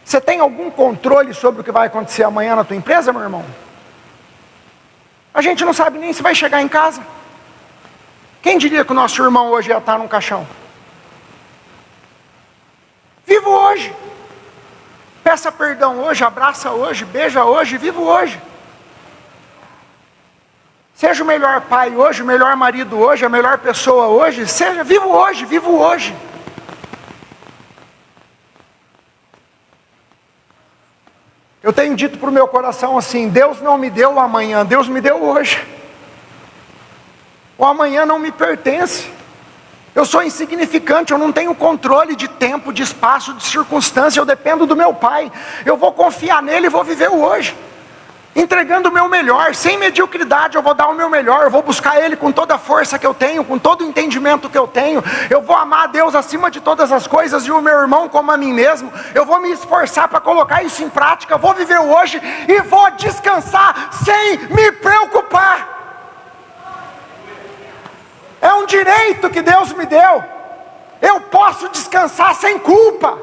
Você tem algum controle sobre o que vai acontecer amanhã na tua empresa, meu irmão? A gente não sabe nem se vai chegar em casa. Quem diria que o nosso irmão hoje ia estar num caixão? Viva hoje. Peça perdão hoje, abraça hoje, beija hoje, viva hoje. Seja o melhor pai hoje, o melhor marido hoje, a melhor pessoa hoje. Seja, viva hoje, viva hoje. Eu tenho dito para o meu coração assim: Deus não me deu o amanhã, Deus me deu hoje. O amanhã não me pertence. Eu sou insignificante, eu não tenho controle de tempo, de espaço, de circunstância. Eu dependo do meu Pai. Eu vou confiar nele e vou viver o hoje, entregando o meu melhor, sem mediocridade. Eu vou dar o meu melhor, eu vou buscar ele com toda a força que eu tenho, com todo o entendimento que eu tenho. Eu vou amar a Deus acima de todas as coisas e o meu irmão como a mim mesmo. Eu vou me esforçar para colocar isso em prática. Vou viver o hoje e vou descansar sem me preocupar. É um direito que Deus me deu. Eu posso descansar sem culpa.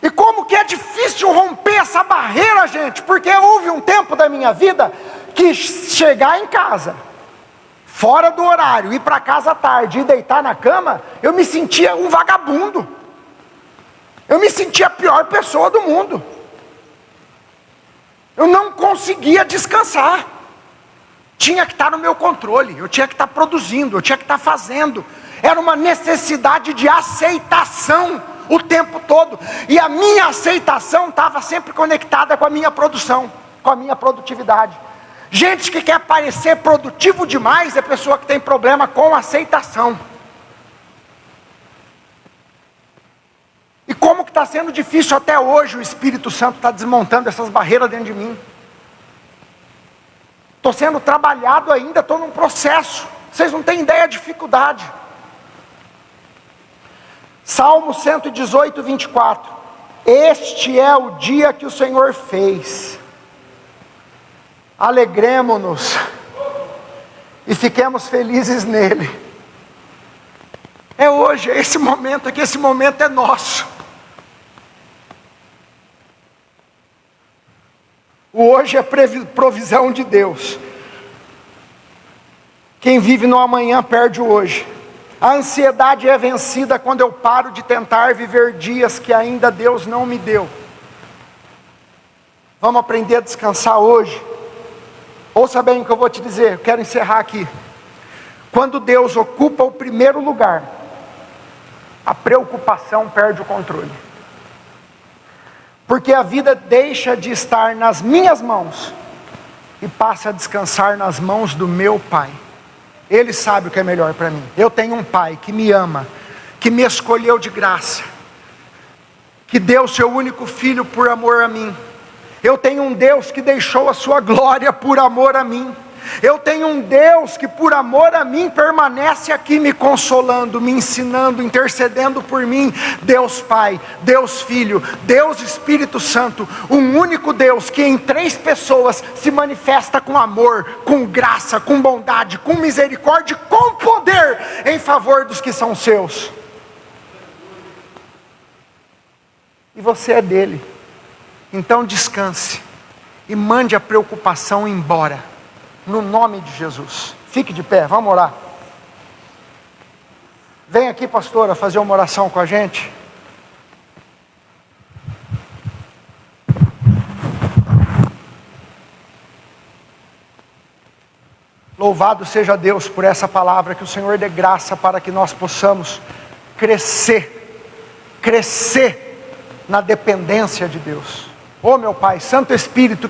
E como que é difícil romper essa barreira, gente, porque houve um tempo da minha vida que chegar em casa, fora do horário, ir para casa à tarde e deitar na cama, eu me sentia um vagabundo. Eu me sentia a pior pessoa do mundo. Eu não conseguia descansar. Tinha que estar no meu controle, eu tinha que estar produzindo, eu tinha que estar fazendo. Era uma necessidade de aceitação o tempo todo. E a minha aceitação estava sempre conectada com a minha produção, com a minha produtividade. Gente que quer parecer produtivo demais é pessoa que tem problema com aceitação. E como que está sendo difícil até hoje, o Espírito Santo está desmontando essas barreiras dentro de mim. Estou sendo trabalhado ainda, estou num processo. Vocês não têm ideia da dificuldade. Salmo 118, 24. Este é o dia que o Senhor fez. Alegremo-nos e fiquemos felizes nele. É hoje, é esse momento aqui, esse momento é nosso. O hoje é provisão de Deus. Quem vive no amanhã perde o hoje. A ansiedade é vencida quando eu paro de tentar viver dias que ainda Deus não me deu. Vamos aprender a descansar hoje. Ouça bem o que eu vou te dizer, eu quero encerrar aqui. Quando Deus ocupa o primeiro lugar, a preocupação perde o controle. Porque a vida deixa de estar nas minhas mãos e passa a descansar nas mãos do meu Pai. Ele sabe o que é melhor para mim. Eu tenho um Pai que me ama, que me escolheu de graça, que deu seu único filho por amor a mim. Eu tenho um Deus que deixou a sua glória por amor a mim. Eu tenho um Deus que por amor a mim permanece aqui me consolando, me ensinando, intercedendo por mim. Deus Pai, Deus Filho, Deus Espírito Santo, um único Deus que em 3 pessoas se manifesta com amor, com graça, com bondade, com misericórdia, com poder em favor dos que são seus. E você é dele. Então descanse e mande a preocupação embora. No nome de Jesus. Fique de pé, vamos orar. Vem aqui, pastora, fazer uma oração com a gente. Louvado seja Deus por essa palavra, que o Senhor dê graça para que nós possamos crescer na dependência de Deus. Ô meu Pai, Santo Espírito,